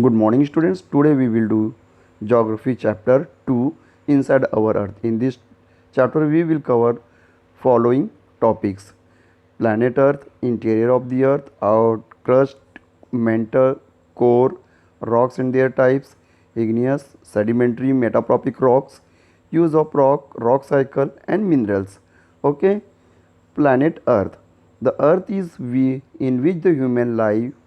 Good morning, students. Today we will do Geography Chapter 2 Inside Our Earth. In this chapter, we will cover following topics: planet Earth, interior of the Earth, our crust, mantle, core, rocks and their types, igneous, sedimentary, metamorphic rocks, use of rock cycle, and minerals. Okay, planet Earth. The Earth is we in which the human life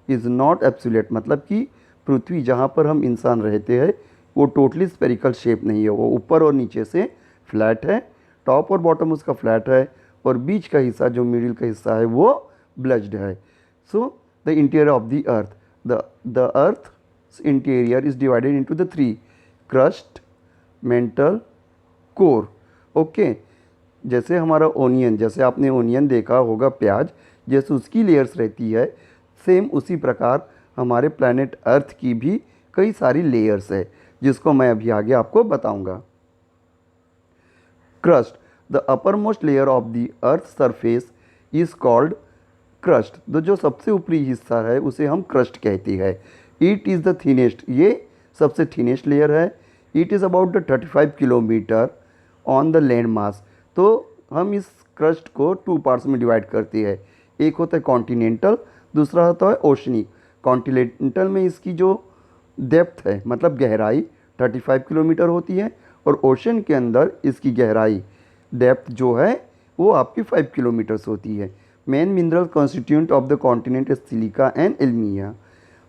is not absolute, मतलब कि पृथ्वी जहाँ पर हम इंसान रहते हैं वो totally spherical shape नहीं है, वो ऊपर और नीचे से फ्लैट है, टॉप और बॉटम उसका फ्लैट है और बीच का हिस्सा जो मिडिल का हिस्सा है वो ब्लज्ड है. So the interior of the earth, the earth interior is divided into the three: crust, mental, core. Okay, जैसे हमारा ओनियन, जैसे आपने ओनियन देखा होगा, प्याज, जैसे उसकी लेयर्स रहती है, सेम उसी प्रकार हमारे प्लैनेट अर्थ की भी कई सारी लेयर्स है जिसको मैं अभी आगे आपको बताऊंगा. Crust, the upper most layer of the earth surface is called crust. तो जो सबसे ऊपरी हिस्सा है उसे हम क्रस्ट कहते हैं. इट इज़ द थिनेस्ट, ये सबसे थिनेस्ट लेयर है. It is about the 35 kilometre on the land mass. तो हम इस क्रस्ट को टू पार्ट्स में डिवाइड करते हैं. एक होता है कॉन्टिनेंटल, दूसरा होता है ओशनिक. कॉन्टिनेंटल में इसकी जो डेप्थ है, मतलब गहराई, 35 किलोमीटर होती है और ओशन के अंदर इसकी गहराई, डेप्थ जो है वो आपकी 5 किलोमीटर्स होती है. Main mineral constituent of the continent is silica and aluminium.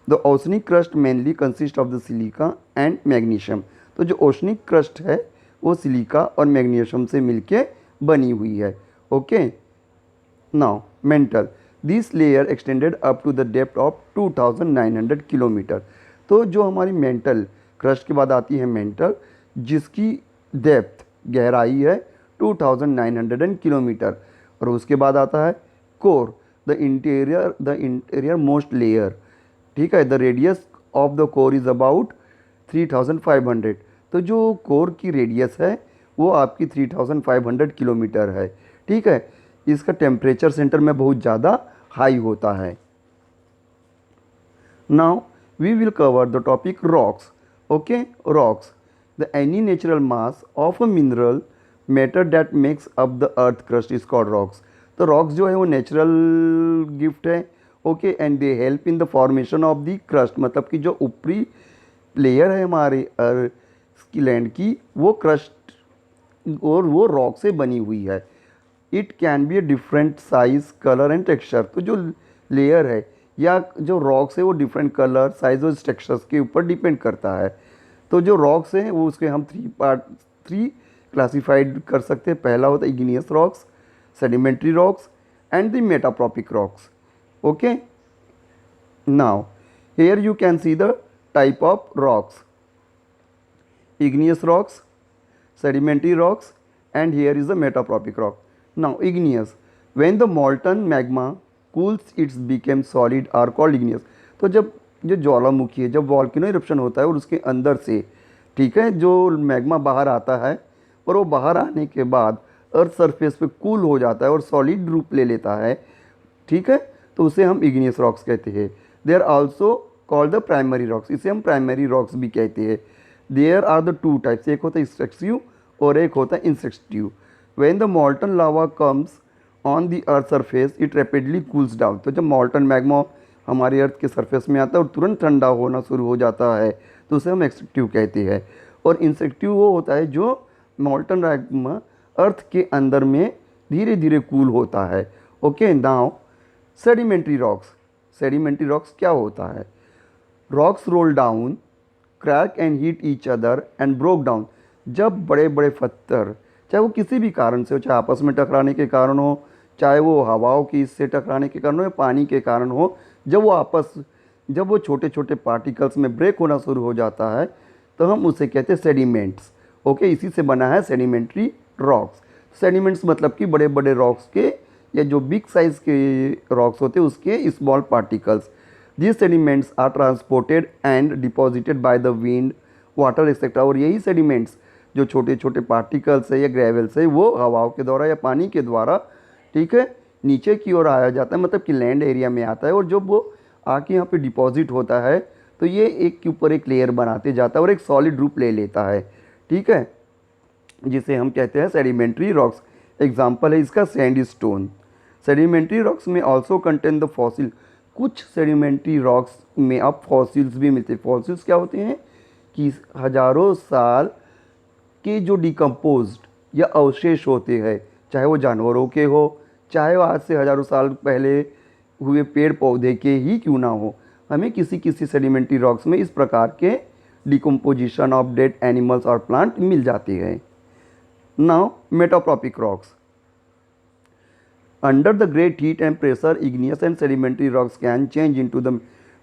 The oceanic crust mainly consist of the silica and magnesium. तो जो ओशनिक क्रस्ट है वो सिलिका और मैग्नीशियम से मिलके बनी हुई है. Okay, now mantle, this layer extended up to the depth of 2900 kilometre. तो जो हमारी मेंटल क्रस्ट के बाद आती है मेंटल, जिसकी डेप्थ, गहराई है 2900 किलोमीटर. और उसके बाद आता है core, the interior most layer. ठीक है, the radius of the core is about 3500. तो जो कोर की रेडियस है वो आपकी 3500 किलोमीटर है. ठीक है, इसका टेम्परेचर सेंटर में बहुत ज़्यादा हाई होता है. Now we will cover the topic rocks. Okay, rocks, the any natural mass of a mineral matter that makes up the earth crust is called rocks. तो रॉक्स जो है वो नेचुरल गिफ्ट है. Okay, and they help in the formation of the crust, मतलब कि जो ऊपरी layer है हमारे अर्थ की, लैंड की, वो क्रस्ट और वो रॉक से बनी हुई है. It can be a different size, colour and texture. तो जो लेयर है या जो रॉक्स है वो डिफरेंट कलर, साइज और टेक्सचर्स के ऊपर डिपेंड करता है. तो जो रॉक्स हैं वो उसके हम थ्री क्लासीफाइड कर सकते हैं. पहला होता है igneous rocks, sedimentary rocks and the metamorphic rocks. Okay, now here you can see the type of rocks: igneous rocks, sedimentary rocks, and here is the metamorphic rock. Now igneous, when the molten magma cools it becomes solid are called igneous. तो जब जो ज्वालामुखी है, जब volcano eruption होता है और उसके अंदर से, ठीक है, जो मैग्मा बाहर आता है और वो बाहर आने के बाद अर्थ सरफेस पे कूल हो जाता है और सॉलिड रूप ले लेता है, ठीक है, तो उसे हम इग्नियस रॉक्स कहते हैं. They are also called the primary rocks, इसे हम प्राइमरी रॉक्स भी कहते हैं. There are the two types, एक होता है एक्सट्रैक्टिव और एक होता है इंसेक्टिव. When the molten lava comes on the earth surface it rapidly cools down. तो जब मॉल्टन मैग्मा हमारी अर्थ के सरफेस में आता है और तुरंत ठंडा होना शुरू हो जाता है तो उसे हम एक्सट्रैक्टिव कहते हैं. और इंसेक्टिव वो होता है जो मॉल्टन मैग्मा अर्थ के अंदर में धीरे धीरे कूल होता है. Okay, now sedimentary rocks. Sedimentary rocks क्या होता है? Rocks roll down, crack and heat each other and broke down. जब बड़े बड़े पत्थर, चाहे वो किसी भी कारण से हो, चाहे आपस में टकराने के कारण हो, चाहे वो हवाओं की इससे टकराने के कारण हो या पानी के कारण हो, जब वो छोटे छोटे पार्टिकल्स में ब्रेक होना शुरू हो जाता है तो हम उसे कहते हैं सेडिमेंट्स. ओके, इसी से बना है सेडिमेंट्री रॉक्स. सेडिमेंट्स मतलब कि बड़े बड़े रॉक्स के या जो बिग साइज के रॉक्स होते हैं उसके small particles. These sediments are transported and deposited by the wind, water etc. और यही सेडिमेंट्स जो छोटे छोटे पार्टिकल्स है या ग्रेवल्स है वो हवाओं के द्वारा या पानी के द्वारा, ठीक है, नीचे की ओर आया जाता है, मतलब कि लैंड एरिया में आता है. और जब वो आके यहाँ पे डिपॉजिट होता है तो ये एक के ऊपर एक लेयर बनाते जाता है और एक सॉलिड रूप ले लेता है, ठीक है, जिसे हम कहते हैं सेडिमेंट्री रॉक्स। एग्जाम्पल है इसका सैंडस्टोन। सेडिमेंट्री रॉक्स में ऑल्सो कंटेन द फॉसिल। कुछ सेडिमेंट्री रॉक्स में अब फॉसिल्स भी मिलते हैं। फॉसिल्स क्या होते हैं कि हजारों साल के जो डिकम्पोज्ड या अवशेष होते हैं, चाहे वो जानवरों के हो, चाहे वो आज से हजारों साल पहले हुए पेड़ पौधे के ही क्यों ना हो, हमें किसी किसी सेडिमेंट्री रॉक्स में इस प्रकार के डिकम्पोजिशन ऑफ डेड एनिमल्स और प्लांट मिल जाती है। Now metamorphic rocks. Under the great heat and pressure igneous and sedimentary rocks can change into the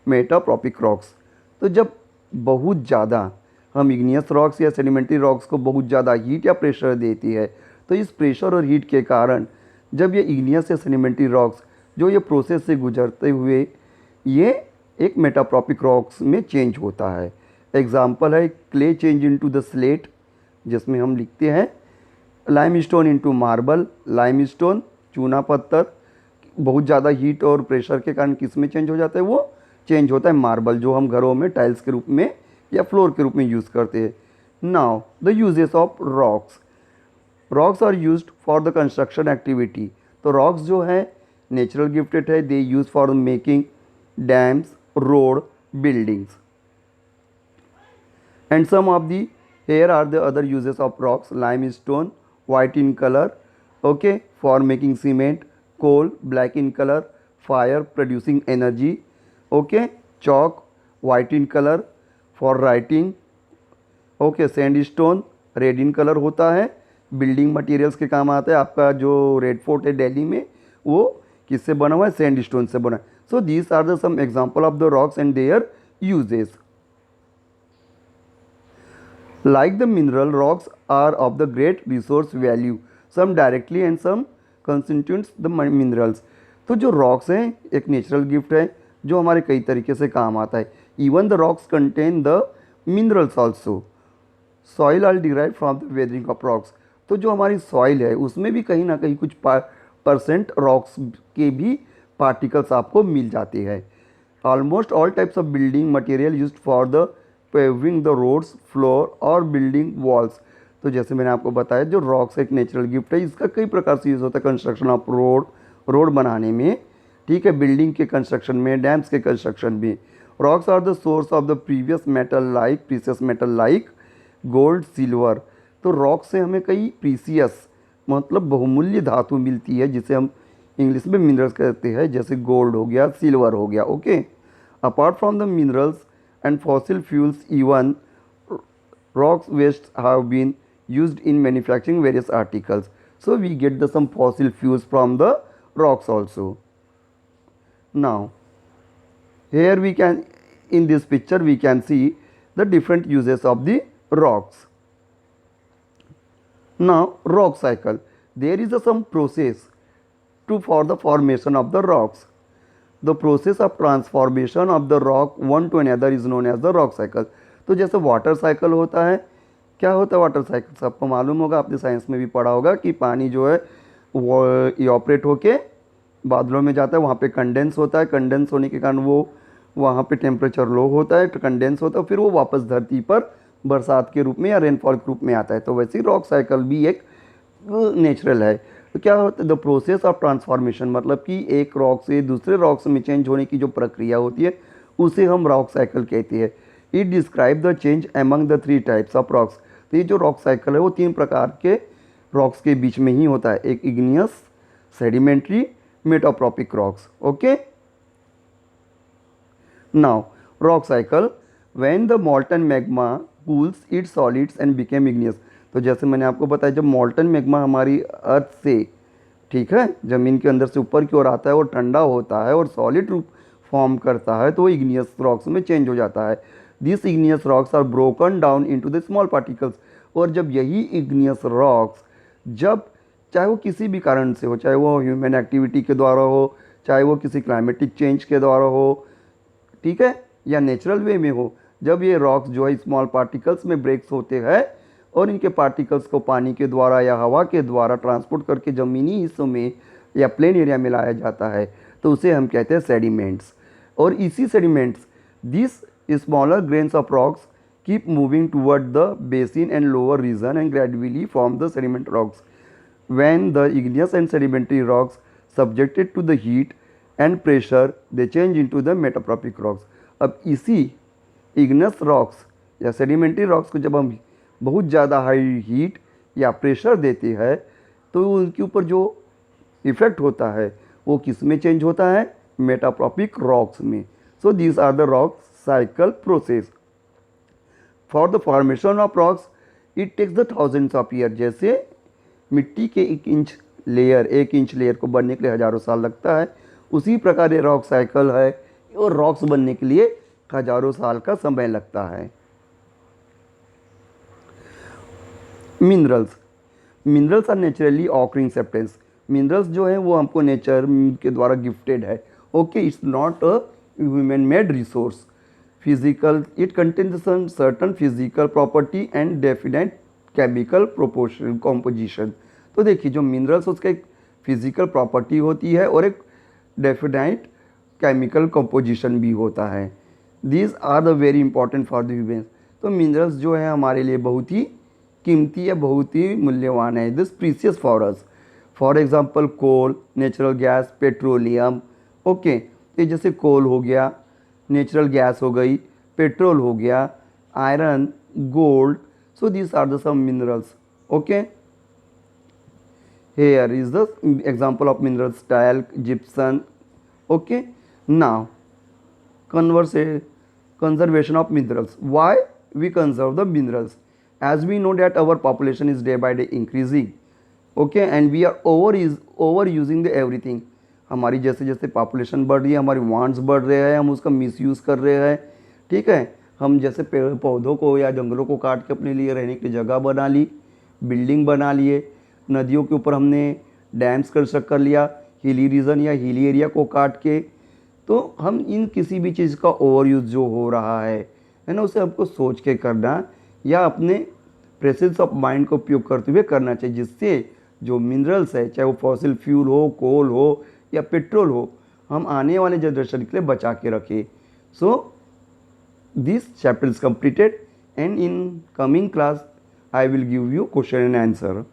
metamorphic rocks. तो जब बहुत ज़्यादा हम इग्नियस रॉक्स या सेडिमेंट्री रॉक्स को बहुत ज़्यादा हीट या प्रेशर देती है, तो इस प्रेशर और हीट के कारण जब ये इग्नियस या सेडिमेंट्री रॉक्स जो ये प्रोसेस से गुजरते हुए ये एक मेटाट्रॉपिक रॉक्स में चेंज होता है। एग्जाम्पल है clay change into the slate, जिसमें हम लिखते हैं लाइमस्टोन इनटू मार्बल। लाइमस्टोन चूना पत्थर बहुत ज़्यादा हीट और प्रेशर के कारण किस में चेंज हो जाता है, वो चेंज होता है मार्बल, जो हम घरों में टाइल्स के रूप में या फ्लोर के रूप में यूज़ करते हैं। Now the uses of rocks. Rocks are used for the construction activity. तो रॉक्स जो है नेचुरल गिफ्टेड है, they use for making dams, road, buildings. And some of the here are the other uses of rocks: limestone, white in color, okay, for making cement; coal, black in color, fire, producing energy, okay, chalk, white in color, for writing, okay, sandstone, red in color होता है, building materials के काम आता है। आपका जो red fort है दिल्ली में, वो किससे बना हुआ है, सैंडस्टोन से बना है। So these are the some example of the rocks and their uses. Like the mineral, rocks are of the great resource value, some directly and some constitutes the minerals। तो जो रॉक्स हैं एक natural gift है जो हमारे कई तरीके से काम आता है। Even the rocks contain the minerals also. Soil are derive from the weathering of rocks. तो जो हमारी सॉइल है उसमें भी कहीं ना कहीं कुछ परसेंट रॉक्स के भी पार्टिकल्स आपको मिल जाते हैं। Almost all types of building material used for the paving the roads, floor और बिल्डिंग वॉल्स। तो जैसे मैंने आपको बताया जो रॉक्स एक नेचुरल गिफ्ट है, इसका कई प्रकार से यूज़ होता है कंस्ट्रक्शन ऑफ रोड बनाने में, ठीक है, बिल्डिंग के कंस्ट्रक्शन में, डैम्स के कंस्ट्रक्शन में। Rocks are the source of the previous metal like precious metal like gold, silver. तो रॉक से हमें कई प्रीसियस मतलब बहुमूल्य धातु मिलती है, जिसे हम इंग्लिश में मिनरल्स कहते हैं, जैसे गोल्ड हो गया, सिल्वर हो गया, okay. Apart from the minerals and fossil fuels, even rocks wastes have been used in manufacturing various articles. So we get the some fossil fuels from the rocks also. Now here we can, in this picture we can see the different uses of the rocks. Now rock cycle. There is some process for the formation of the rocks. The process of transformation of the rock one to another is known as the rock cycle। तो जैसे water cycle होता है, क्या होता है water cycle, सबको मालूम होगा, आपने साइंस में भी पढ़ा होगा कि पानी जो है वो इवापोरेट होके बादलों में जाता है, वहाँ पे कंडेंस होता है, कंडेंस होने के कारण वो वहाँ पे टेम्परेचर लो होता है, कंडेंस होता है, फिर वो वापस धरती पर बरसात के रूप में या रेनफॉल के रूप में आता है। तो वैसे ही रॉक साइकिल भी एक नेचुरल है। तो क्या होता है, द प्रोसेस ऑफ ट्रांसफॉर्मेशन, मतलब कि एक रॉक से दूसरे रॉक्स में चेंज होने की जो प्रक्रिया होती है उसे हम रॉक साइकिल कहते हैं। It describe the change among the 3 types of rocks. तो ये जो रॉक साइकिल है वो 3 प्रकार के रॉक्स के बीच में ही होता है, एक igneous, sedimentary, metamorphic rocks, okay. Now rock cycle, when the molten magma cools it solids and became igneous. तो जैसे मैंने आपको बताया जब मॉल्टन मैग्मा हमारी अर्थ से, ठीक है, ज़मीन के अंदर से ऊपर की ओर आता है और ठंडा होता है और सॉलिड रूप फॉर्म करता है, तो वो इग्नियस रॉक्स में चेंज हो जाता है। This igneous rocks are broken down into the small particles. और जब यही इग्नियस रॉक्स जब चाहे वो किसी भी कारण से हो, चाहे वो ह्यूमन एक्टिविटी के द्वारा हो, चाहे वो किसी क्लाइमेटिक चेंज के द्वारा हो, ठीक है, या नेचुरल वे में हो, जब ये रॉक्स जो है स्मॉल पार्टिकल्स में ब्रेक्स होते हैं और इनके पार्टिकल्स को पानी के द्वारा या हवा के द्वारा ट्रांसपोर्ट करके ज़मीनी हिस्सों में या प्लेन एरिया में लाया जाता है, तो उसे हम कहते हैं सेडिमेंट्स। और इसी sediments, this Smaller grains of rocks keep moving toward the basin and lower region and gradually form the sedimentary rocks. When the igneous and sedimentary rocks subjected to the heat and pressure, they change into the मेटाप्रोपिक rocks. अब इसी igneous rocks या sedimentary rocks को जब हम बहुत ज़्यादा high heat या pressure देते हैं तो उनके ऊपर जो इफ़ेक्ट होता है वो किस में चेंज होता है, मेटाप्रोपिक रॉक्स में. So these are the rock cycle process. For the formation of rocks it takes the thousands of year. जैसे मिट्टी के 1 इंच लेयर को बनने के लिए हज़ारों साल लगता है, उसी प्रकार ये रॉक साइकिल है और रॉक्स बनने के लिए हज़ारों साल का समय लगता है. Minerals are naturally occurring substance. Minerals जो है वो हमको नेचर के द्वारा गिफ्टेड है. Okay, it's not a human made resource. Physical, it contains certain physical property and definite chemical proportion composition. तो देखिए जो मिनरल्स उसका एक फिजिकल प्रॉपर्टी होती है और एक डेफिनेट केमिकल कंपोजिशन भी होता है. These are the very important for the humans. तो मिनरल्स जो है हमारे लिए बहुत ही कीमती या बहुत ही मूल्यवान है. This precious for us. For example coal, natural gas, petroleum. Okay, ये जैसे कोल हो गया, नेचुरल गैस हो गई, पेट्रोल हो गया, iron, gold. So this are the some minerals. Okay, here is the example of minerals talc, gypsum. Okay, now conservation of minerals. Why we conserve the minerals? As we know that our population is day by day increasing. Okay, and we are overusing the everything. हमारी जैसे जैसे population बढ़ रही है, हमारी wants बढ़ रहे हैं, हम उसका मिसयूज़ कर रहे हैं. ठीक है, हम जैसे पेड़ पौधों को या जंगलों को काट के अपने लिए रहने की जगह बना ली, बिल्डिंग बना लिए, नदियों के ऊपर हमने डैम्स कंस्ट्रक्ट कर लिया, हिली रीजन या हिली एरिया को काट के. तो हम इन किसी भी चीज़ का ओवर यूज़ जो हो रहा है ना, उसे हमको सोच के करना या अपने प्रेजेंस ऑफ माइंड को उपयोग करते हुए करना चाहिए, जिससे जो मिनरल्स है, चाहे वो फॉसिल फ्यूल हो, कोल हो या पेट्रोल हो, हम आने वाले जनरेशन के लिए बचा के रखें. So this chapter is completed and in coming class I will give you question and answer.